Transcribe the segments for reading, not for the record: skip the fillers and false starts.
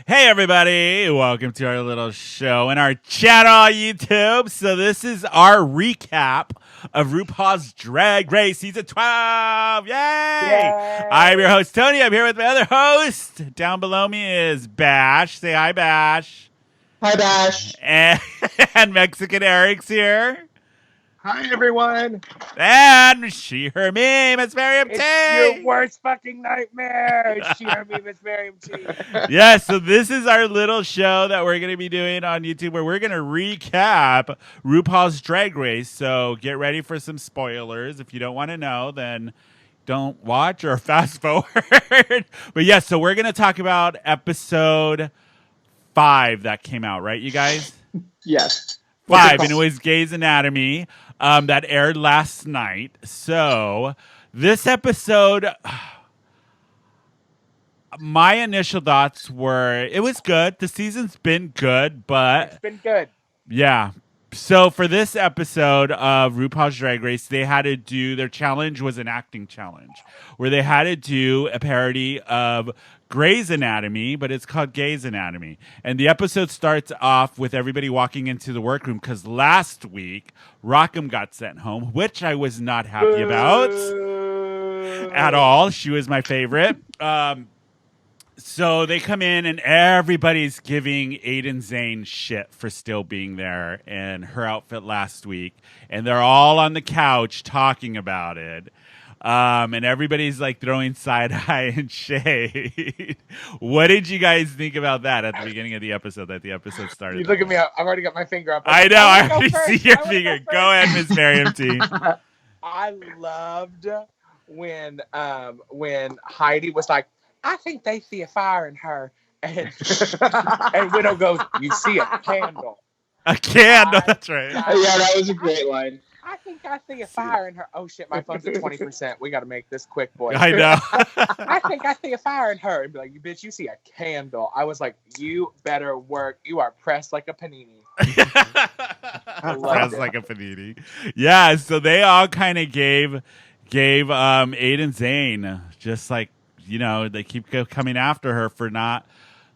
Hey everybody, welcome to our little show and our channel on YouTube. So this is our recap of RuPaul's Drag Race Season 12. Yay! I'm your host, Tony. I'm here with my other host. Down below me is Bash. Say hi, Bash. Hi, Bash. And Mexican Eric's here. Hi, everyone. And she, her, me, Miss Miriam T. It's your worst fucking nightmare. She, her, me, Miss Miriam T. Yeah, so this is our little show that we're going to be doing on YouTube where we're going to recap RuPaul's Drag Race. So get ready for some spoilers. If you don't want to know, then don't watch or fast forward. But yeah, so we're going to talk about episode 5 that came out, right, you guys? Yes. 5, and it was Grey's Anatomy that aired last night. So this episode, my initial thoughts were it was good. The season's been good, but It's been good. yeah. So for this episode of RuPaul's Drag Race, they had to do their challenge was an acting challenge where they had to do a parody of Grey's Anatomy, but it's called Gay's Anatomy. And the episode starts off with everybody walking into the workroom because last week Rockham got sent home, which I was not happy about at all. She was my favorite. So they come in and everybody's giving Aiden Zane shit for still being there and her outfit last week. And they're all on the couch talking about it. And everybody's like throwing side eye and shade. What did you guys think about that at the beginning of the episode that the episode started? You look at me. I've already got my finger up. I know. I already see your finger. Go ahead, Miss Miriam T. I loved when Heidi was like, I think they see a fire in her. And Widow goes, you see a candle. A candle, that's right. Yeah, that was a great line. I think I see a fire in her. Oh, shit, my phone's at 20%. We got to make this quick, boys. I know. I think I see a fire in her. And be like, you bitch, you see a candle. I was like, you better work. You are pressed like a panini. Sounds like a panini. Yeah, so they all kind of gave Aiden Zane just like, you know, they keep coming after her for not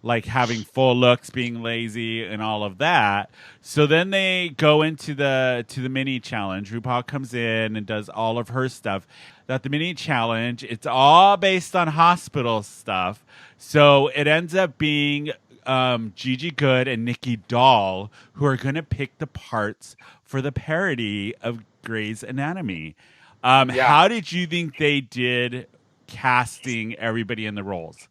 like having full looks, being lazy, and all of that. So then they go into the mini challenge. RuPaul comes in and does all of her stuff. That the mini challenge, it's all based on hospital stuff. So it ends up being Gigi Good and Nikki Doll who are going to pick the parts for the parody of Grey's Anatomy. How did you think they did casting everybody in the roles?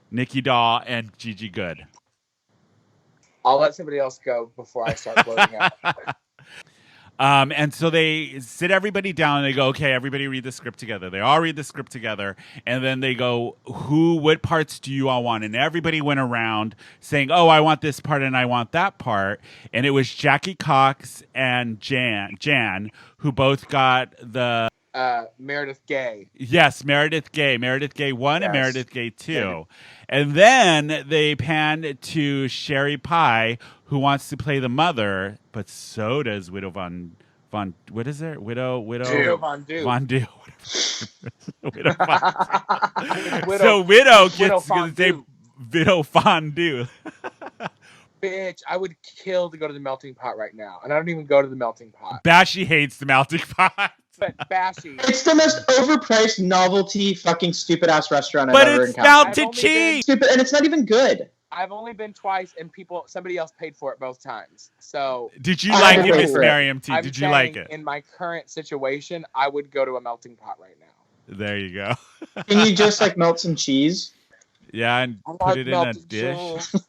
Nikki Doll and Gigi Good. I'll let somebody else go before I start blowing out. And so they sit everybody down and they go, okay, everybody read the script together. They all read the script together. And then they go, what parts do you all want? And everybody went around saying, oh, I want this part and I want that part. And it was Jackie Cox and Jan who both got the... Meredith Gay. Yes, Meredith Gay. Meredith Gay 1 and Yes. Meredith Gay 2. And then they panned to Sherry Pie, who wants to play the mother, but so does Widow Von what is it? Widow Von Du. Von Du. Widow Von Du. Widow- So Widow gets Widow to say Fondue. Widow Fondue. Bitch, I would kill to go to the melting pot right now. And I don't even go to the melting pot. Bashy hates the melting pot. But Bashy. It's the most overpriced novelty fucking stupid ass restaurant But I've ever it's encountered. melted cheese. Stupid, and it's not even good. I've only been twice and somebody else paid for it both times. So Did you I like would it, wait Miss for it. Miriam T? I'm Did you like saying it? in my current situation, I would go to a melting pot right now. There you go. Can you just like melt some cheese? Yeah, and I put like it in a melted dish. cheese.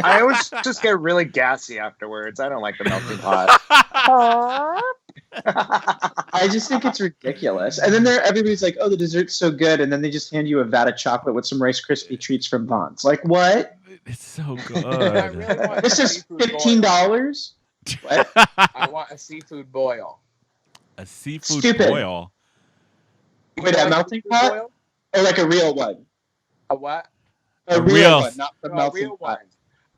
I always just get really gassy afterwards. I don't like the melting pot. I just think it's ridiculous. And then everybody's like, oh, the dessert's so good. And then they just hand you a vat of chocolate with some Rice Krispie treats from Vons. Like, what? It's so I good. really want This a is seafood boil. $15? What? I want a seafood boil. A seafood Stupid. boil. You Wait, know a like melting seafood pot? boil? Or like a real one? A what? A A real real- one, not the No, a melting real pot. one.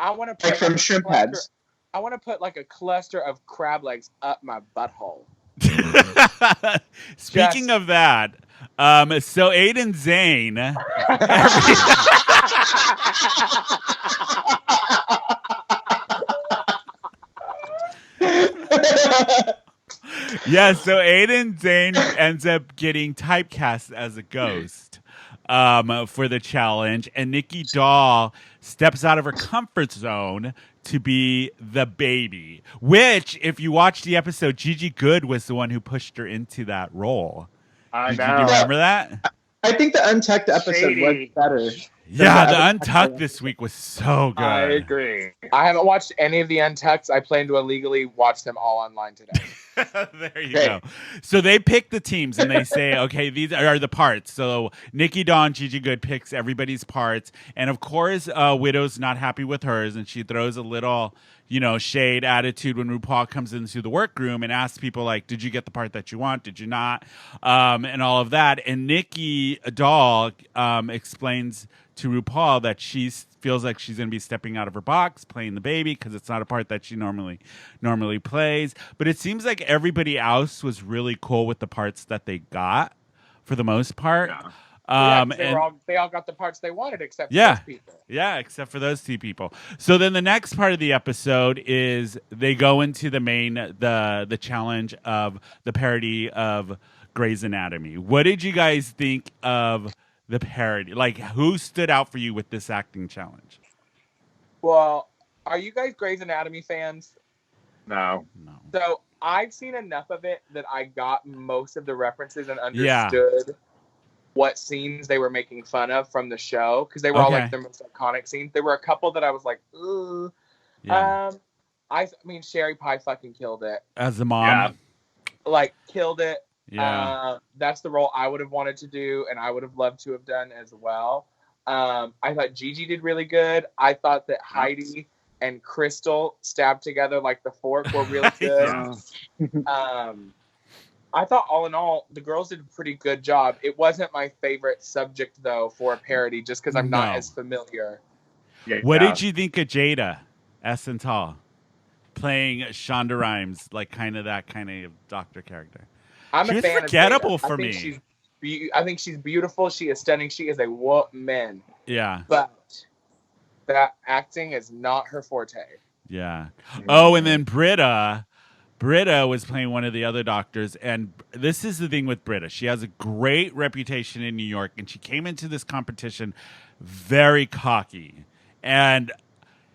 I want to put Like from a shrimp cluster- heads. I want to put like a cluster of crab legs up my butthole. Speaking of that, So Aiden Zane. Yeah, so Aiden Zane ends up getting typecast as a ghost for the challenge, and Nikki Doll steps out of her comfort zone to be the baby. Which, if you watch the episode, Gigi Good was the one who pushed her into that role. I Did you know. remember that? I think the Untucked episode Shady. was better. Yeah, the the Untucked this week was so good. I agree. I haven't watched any of the Untucks. I plan to illegally watch them all online today. There you Great. go. So they pick the teams and they say, okay, these are the parts. So Nikki Dawn, Gigi Good picks everybody's parts. And of course, Widow's not happy with hers and she throws a little, shade attitude when RuPaul comes into the workroom and asks people like, did you get the part that you want? Did you not? And all of that. And Nikki Doll explains to RuPaul that she feels like she's going to be stepping out of her box playing the baby because it's not a part that she normally plays. But it seems like everybody else was really cool with the parts that they got for the most part. Yeah. They all got the parts they wanted except for Yeah. those people. Yeah, except for those two people. So then the next part of the episode is they go into the challenge of the parody of Grey's Anatomy. What did you guys think of the parody? Like, who stood out for you with this acting challenge? Well, are you guys Grey's Anatomy fans? No. No. So I've seen enough of it that I got most of the references and understood what scenes they were making fun of from the show because they were all like their most iconic scenes. There were a couple that I was like, ooh. Yeah. I mean, Sherry Pie fucking killed it. As the mom. Yeah. Like, killed it. Yeah. That's the role I would have wanted to do and I would have loved to have done as well. I thought Gigi did really good. I thought that Heidi and Crystal stabbed together like the fork were really good. I thought all in all, the girls did a pretty good job. It wasn't my favorite subject though for a parody just because I'm not as familiar. Yeah. What did you think of Jada Essental playing Shonda Rhimes, like kind of that kind of doctor character? I'm She a was fan forgettable of Jada. for I think me. I think she's beautiful. She is stunning. She is a woman. Yeah. But that acting is not her forte. Yeah. Oh, and then Britta was playing one of the other doctors, and this is the thing with Britta. She has a great reputation in New York, and she came into this competition very cocky. And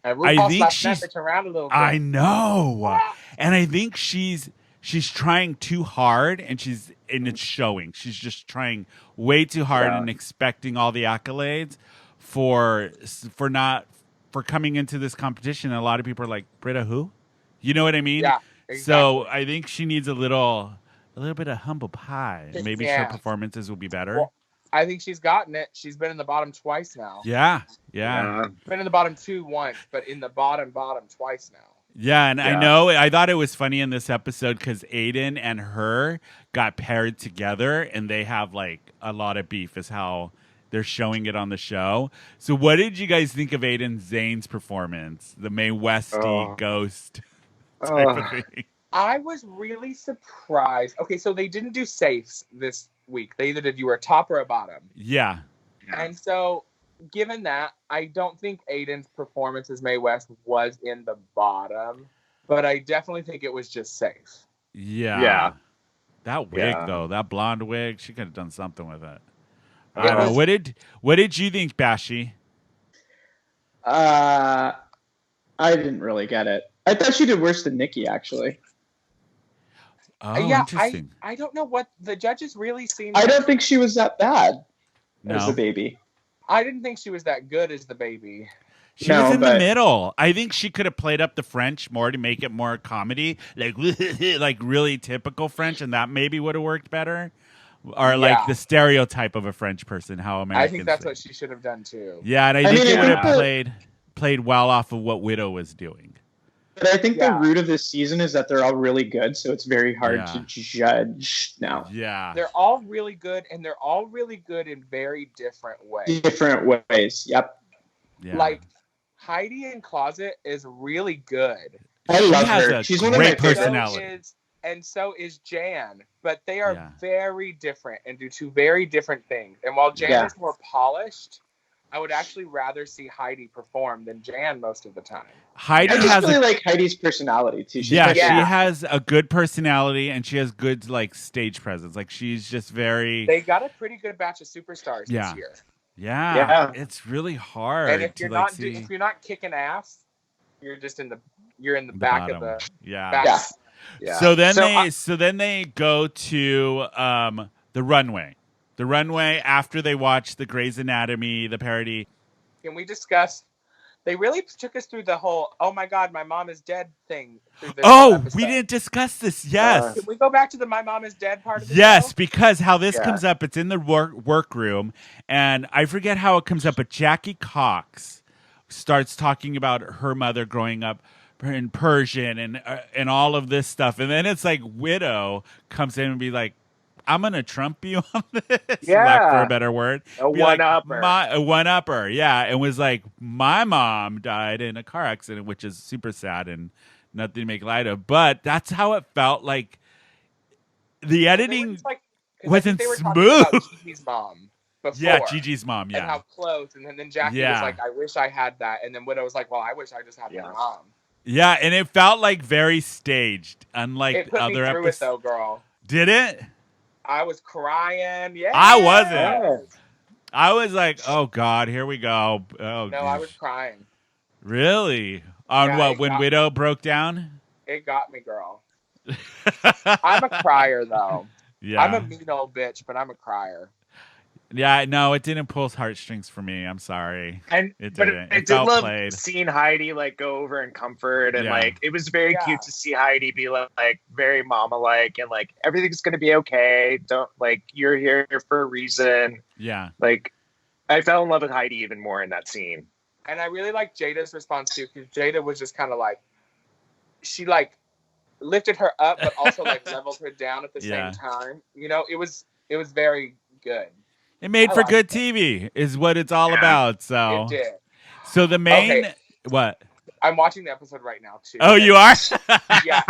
I think she's around a little bit. I know. And I think she's trying too hard, and it's showing. She's just trying way too hard and expecting all the accolades for coming into this competition. And a lot of people are like, Britta, who? You know what I mean? Yeah. Exactly. So I think she needs a little bit of humble pie. Maybe her performances will be better. Well, I think she's gotten it. She's been in the bottom twice now. Yeah. Been in the bottom two once, but in the bottom twice now. Yeah, and I thought it was funny in this episode because Aiden and her got paired together, and they have like a lot of beef, is how they're showing it on the show. So, what did you guys think of Aiden Zane's performance, the Mae Westy ghost type of thing? I was really surprised. Okay, so they didn't do safes this week. They either did you were a top or a bottom. Yeah. And so, given that, I don't think Aiden's performance as Mae West was in the bottom, but I definitely think it was just safe. Yeah. That wig, though, that blonde wig, she could have done something with it. I don't know. What did you think, Bashi? I didn't really get it. I thought she did worse than Nikki, actually. Oh, yeah, interesting. I don't know what the judges really seemed. I don't think she was that bad as No. the baby. I didn't think she was that good as the baby. She was in the middle. I think she could have played up the French more to make it more comedy, like like really typical French, and that maybe would have worked better. Or like the stereotype of a French person, how Americans I think that's think. what she should have done too. Yeah, and I think it would have played well off of what Widow was doing. But I think the root of this season is that they're all really good, so it's very hard to judge now. Yeah. They're all really good, and they're all really good in very different ways. Different ways, yep. Yeah. Like, Heidi in Closet is really good. I love her. She's one of my great personality. and so is Jan, but they are Yeah. very different and do two very different things. And while Jan Yeah. is more polished, I would actually rather see Heidi perform than Jan most of the time. Heidi I just has really a like Heidi's personality too. She's yeah, my she favorite. has a good personality and she has good like stage presence. Like she's just very They got a pretty good batch of superstars Yeah. this year. yeah. Yeah. It's really hard And if to you're like not see if you're not kicking ass, you're just in the the back bottom. of the Yeah. back. Yeah. Yeah. So then they go to the runway. The runway after they watch the Grey's Anatomy, the parody. Can we discuss? They really took us through the whole "oh my god, my mom is dead" thing through this whole Oh, episode. we didn't discuss this. Yes. Can we go back to the "my mom is dead" part of the Yes, show? because how this Yeah. comes up, it's in the workroom, and I forget how it comes up, but Jackie Cox starts talking about her mother growing up in Persian and all of this stuff, and then it's like Widow comes in and be like, "I'm gonna trump you on this," lack for a better word, A Be like, one-upper. a one-upper, yeah, and was like, "My mom died in a car accident," which is super sad and nothing to make light of, but that's how it felt like. The They were editing just like, 'cause I wasn't think they were talking about smooth. Gigi's mom before. Yeah, Gigi's mom. And Yeah, how close. And then Jackie Yeah. was like, I wish I had that. And then Widow was like, well, I wish I just had Yeah. my mom. yeah, and it felt like very staged, unlike It put me other through it, episodes. though, girl. Did it? I was crying. Yeah. I wasn't. Yes. I was like, "Oh God, here we go." Oh, No, I was geez. crying. Really? On Yeah, what? it When got- Widow broke down? It got me, girl. I'm a crier, though. Yeah, I'm a mean old bitch, but I'm a crier. yeah. No, it didn't pull heartstrings for me. I'm sorry. And It but didn't. I It did felt love played. seeing Heidi like go over and comfort and Yeah. like it was very Yeah. cute to see Heidi be like very mama like and like everything's gonna be okay. Don't like you're here for a reason. Yeah, Like I fell in love with Heidi even more in that scene. And I really like Jada's response, too, because Jada was just kind of like, she like lifted her up, but also like leveled her down at the Yeah. same time. You know, it was very good. it made I for liked good it. TV, is what it's all Yeah. about. So, It did. so the main Okay. what? I'm watching the episode right now, too. Oh, And you are? Yeah.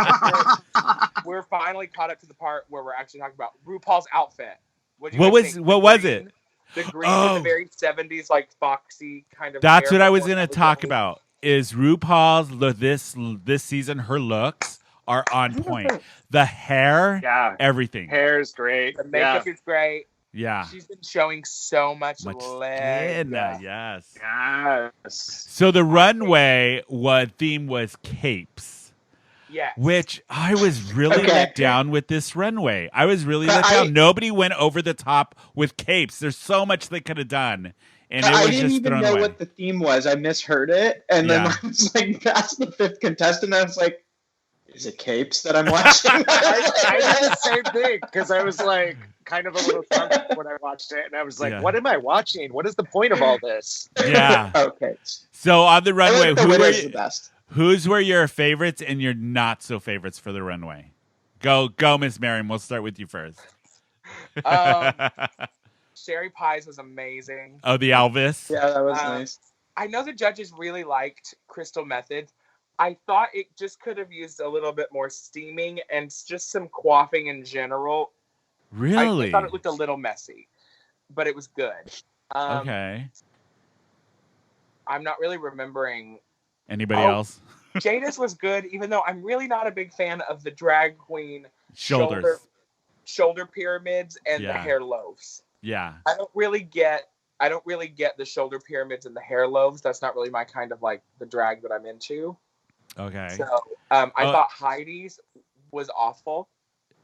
We're finally caught up to the part where we're actually talking about RuPaul's outfit. What'd you What guys was- think? what The was green- it? The green Oh. with the very 70s, like foxy kind of. That's hair what I was before gonna that talk really- about. Is RuPaul's this season? Her looks are on point. The hair, Yeah. everything. Hair's great. The makeup is great. Yeah, She's been showing so much, much leg. skin. Yes. Yeah. Yes. So the runway theme was capes. Yes. Which I was really Okay. let down with this runway. I was really But let I- down. Nobody went over the top with capes. There's so much they could have done, and it I was didn't just even thrown know away. what the theme was. I misheard it, and then Yeah. I was like, past the fifth contestant, I was like, "Is it capes that I'm watching?" I did the same thing because I was like kind of a little drunk when I watched it, and I was like, Yeah. "What am I watching? What is the point of all this?" Yeah. Okay. So on the I runway, like the Widow's the best. whose were your favorites and your not so favorites for the runway? Go, Miss Miriam. We'll start with you first. Sherry Pies was amazing. Oh, the Elvis. Yeah, that was Um, nice. I know the judges really liked Crystal Method. I thought it just could have used a little bit more steaming and just some coiffing in general. Really? I thought it looked a little messy, but it was good. Okay. I'm not really remembering. Anybody Oh. else? Jada's was good, even though I'm really not a big fan of the drag queen Shoulders. shoulder pyramids and the Yeah. hair loaves. Yeah. I don't really get the shoulder pyramids and the hair loaves. That's not really my kind of like the drag that I'm into. Okay. So I thought Heidi's was awful.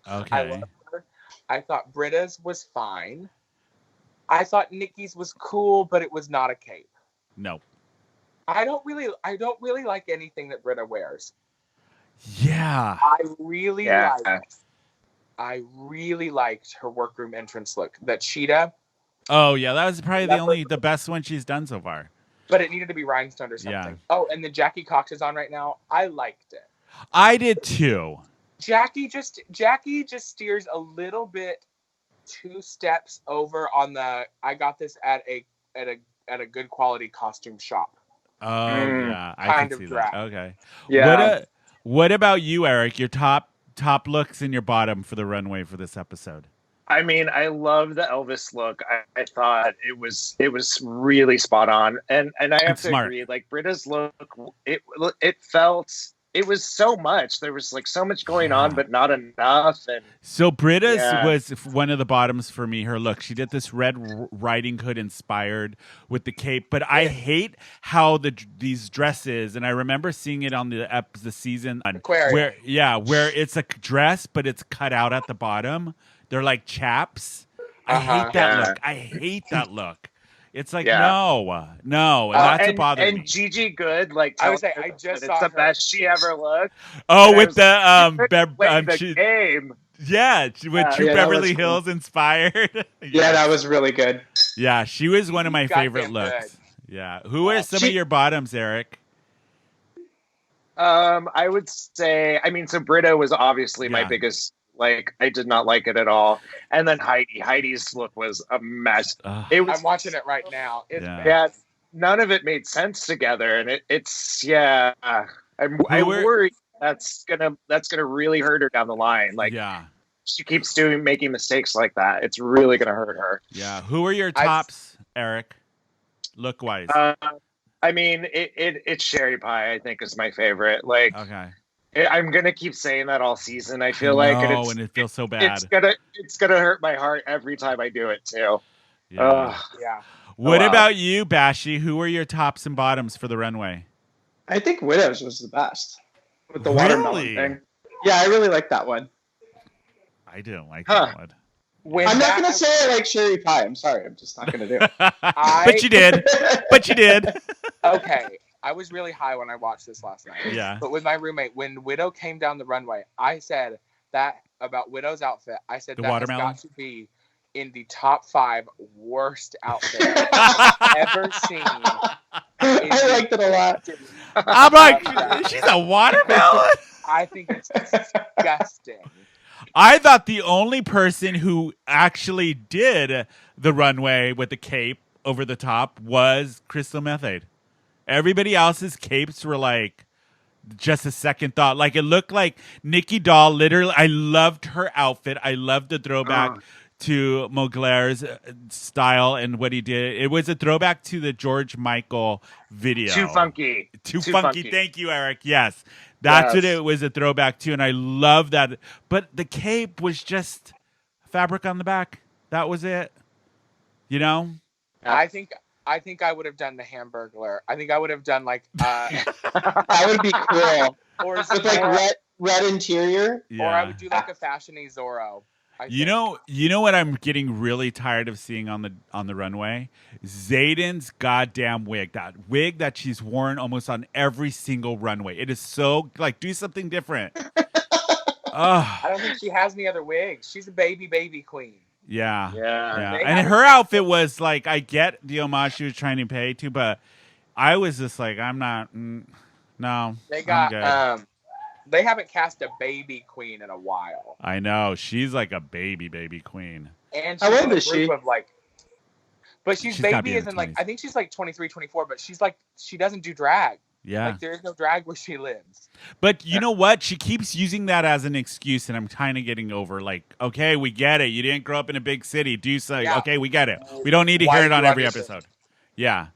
I Okay. love her. I thought Britta's was fine. I thought Nikki's was cool, but it was not a cape. No. I don't really like anything that Britta wears. Yeah. I really Yeah. liked her workroom entrance look. That cheetah, Oh yeah, that was probably Leopard. the best one she's done so far. but it needed to be rhinestone or something. Yeah. Oh, and the Jackie Cox is on right now. I liked it. I did too. Jackie just steers a little bit 2 steps over on the I got this at a good quality costume shop. Oh Mm. yeah, I Kind can of see drag. that. Okay. Yeah. What about you, Eric? Your top top looks and your bottom for the runway for this episode? I mean, I love the Elvis look. I thought it was really spot on, and I have to smart. agree. Like Britta's look, it was so much. There was like so much going on, but not enough. And so Britta's was one of the bottoms for me. Her look, she did this Red Riding Hood inspired with the cape, but I hate how these dresses. And I remember seeing it on the season Aquarium. where it's a dress, but it's cut out at the bottom. They're like chaps. I hate that look. I hate that look. It's like no, and that's what bothers me. And Gigi Good, like I would say, I just saw it's the her. best she ever looked. Oh, And with the game. Yeah, with True Beverly Hills inspired. Yeah, that was really good. Yeah, she was one of my favorite Goddamn looks. Yeah, who are some of your bottoms, Eric? I would say, I mean, so Britta was obviously my biggest. Like, I did not like it at all. And then Heidi's look was a mess. Ugh. I'm watching it right now. None of it made sense together, and I'm worried that's gonna really hurt her down the line. Like, she keeps making mistakes like that. It's really gonna hurt her. Yeah. Who are your tops, Eric? Look wise. I mean, it's Sherry Pie. I think is my favorite. Like, okay. I'm gonna keep saying that all season. I feel like, and it feels so bad. It's gonna hurt my heart every time I do it too. Yeah. What wow. about you, Bashi? Who are your tops and bottoms for the runway? I think Widows was the best with the watermelon thing. Yeah, I really like that one. I didn't like that one. I'm not gonna say I like Sherry Pie. I'm sorry. I'm just not gonna do it. But you did. Okay. I was really high when I watched this last night. Yeah. But with my roommate, when Widow came down the runway, I said that about Widow's outfit. I said that has got to be in the top 5 worst outfits I've ever seen. I liked it a lot. I'm like, she's a watermelon? I think it's disgusting. I thought the only person who actually did the runway with the cape over the top was Crystal Method. Everybody else's capes were like just a second thought. Like, it looked like Nikki Doll. Literally, I loved her outfit. I loved the throwback to Mugler's style and what he did. It was a throwback to the George Michael video. Too funky. Too funky. Thank you, Eric. Yes. That's what it was a throwback to, and I love that. But the cape was just fabric on the back. That was it. You know? I think I would have done the Hamburglar. I think I would have done like that would be cool. Or with like red interior. Yeah. Or I would do like a fashiony Zorro. You know what I'm getting really tired of seeing on the runway? Zayden's goddamn wig. That wig that she's worn almost on every single runway. It is so like, do something different. I don't think she has any other wigs. She's a baby queen. Yeah. And her outfit was like, I get the homage she was trying to pay to, but I was just like, I'm not. No. They haven't cast a baby queen in a while. I know. She's like a baby queen. And she's in a group of like, but she's baby isn't like, I think she's like 23, 24, but she's like, she doesn't do drag. Yeah. Like, there is no drag where she lives. But you know what? She keeps using that as an excuse, and I'm kind of getting over. Like, okay, we get it. You didn't grow up in a big city. Do something. Yeah. Okay, we get it. We don't need to hear it on every episode. Yeah.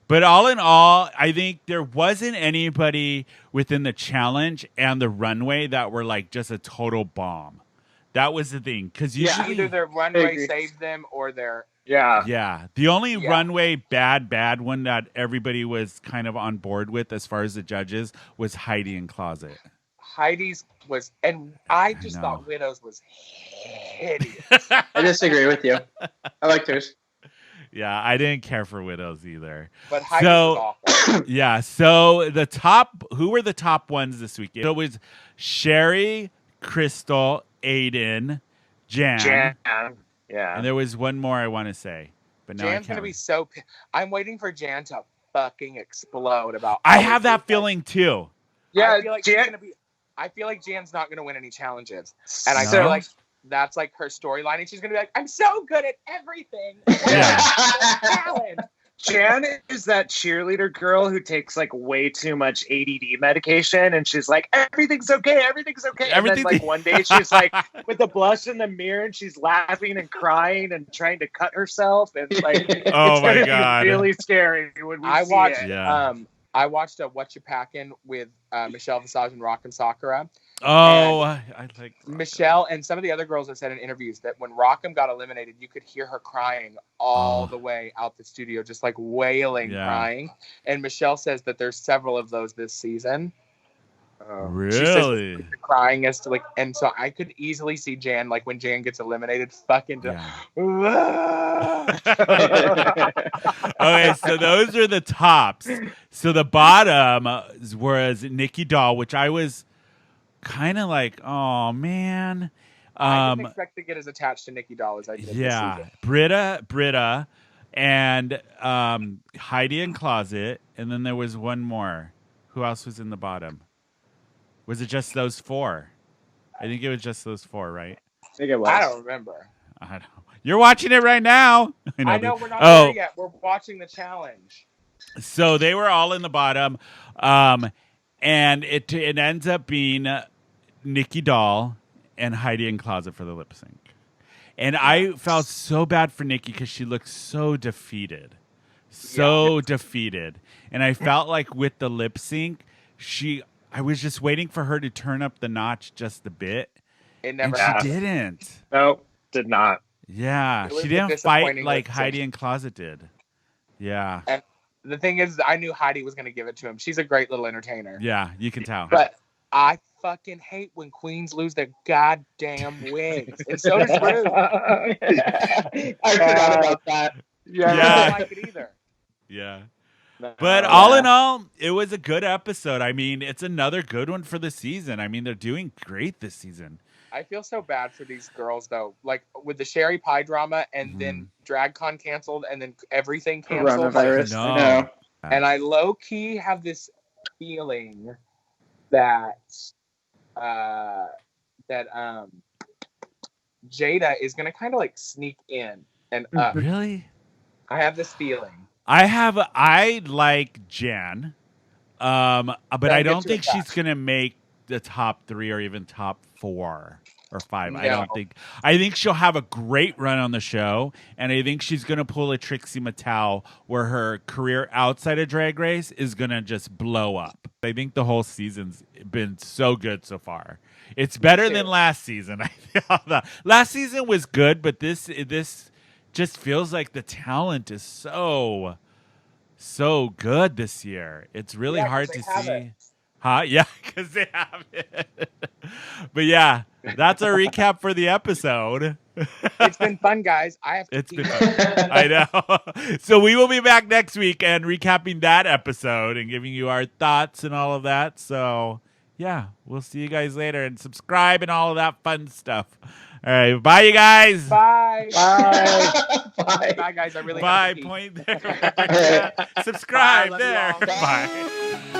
But all in all, I think there wasn't anybody within the challenge and the runway that were like just a total bomb. That was the thing. Because usually either their runway saved them or their... Yeah. The only runway bad one that everybody was kind of on board with as far as the judges was Heidi in Closet. Heidi's was... And I just thought Widow's was hideous. I disagree with you. I liked hers. Yeah, I didn't care for Widows either. But Heidi's was awful. Yeah, so who were the top ones this weekend? So it was Sherry, Crystal, Aiden, Jan. Yeah. And there was one more I want to say. But now Jan's going to be so... I'm waiting for Jan to fucking explode about... I have that feeling too. Yeah, I feel like Jan's not going to win any challenges. And I feel like that's like her storyline, and she's gonna be like, "I'm so good at everything." Yeah. Challenge. Jan is that cheerleader girl who takes like way too much ADD medication, and she's like, everything's okay. And then like one day she's like with the blush in the mirror, and she's laughing and crying and trying to cut herself, and like, oh my god, really scary when we see it. Yeah. I watched a What You Packin' with Michelle Visage and Rock Sakura. Oh, I like Michelle and some of the other girls have said in interviews that when Rockham got eliminated, you could hear her crying all the way out the studio, just like wailing, crying. And Michelle says that there's several of those this season. Really? She says the crying as to like, and so I could easily see Jan, like when Jan gets eliminated, fucking. Okay, so those are the tops. So the bottom was Nikki Doll, which I was kind of like, oh man. I didn't expect to get as attached to Nikki Doll as I did. Yeah, this season. Britta, and Heidi in Closet, and then there was one more. Who else was in the bottom? Was it just those four? I think it was just those four, right? I think it was. I don't remember. I don't know. You're watching it right now. I know we're not there yet. We're watching the challenge. So they were all in the bottom, and it ends up being Nikki Doll and Heidi in Closet for the lip sync. And I felt so bad for Nikki because she looked so defeated. Defeated. And I felt like with the lip sync, I was just waiting for her to turn up the notch just a bit. It never happened. She didn't. No, did not. Yeah, she didn't fight like Heidi in Closet did. Yeah. And the thing is, I knew Heidi was going to give it to him. She's a great little entertainer. Yeah, you can tell. But I fucking hate when queens lose their goddamn wigs. And so does Ru. I forgot about that. Yeah. I don't like it either. Yeah. But all in all, it was a good episode. I mean, it's another good one for the season. I mean, they're doing great this season. I feel so bad for these girls, though. Like, with the Sherry Pie drama, and then DragCon canceled, and then everything canceled. Coronavirus. No. I know. And I low-key have this feeling that Jada is going to kind of, like, sneak in and up. Really? I have this feeling. I like Jen, but I don't think she's gonna make the top 3 or even top 4 or 5. No. I think she'll have a great run on the show, and I think she's gonna pull a Trixie Mattel where her career outside of Drag Race is gonna just blow up. I think the whole season's been so good so far. It's better than last season. I feel last season was good, but this just feels like the talent is so good this year. It's really hard to see. Huh? Yeah, because they have it. But yeah, that's our recap for the episode. It's been fun, guys. It's been fun. I know. So we will be back next week and recapping that episode and giving you our thoughts and all of that. So yeah, we'll see you guys later, and subscribe and all of that fun stuff. All right, bye, you guys. Bye. Bye. Bye, guys. I really bye. Point there. Subscribe there. Bye.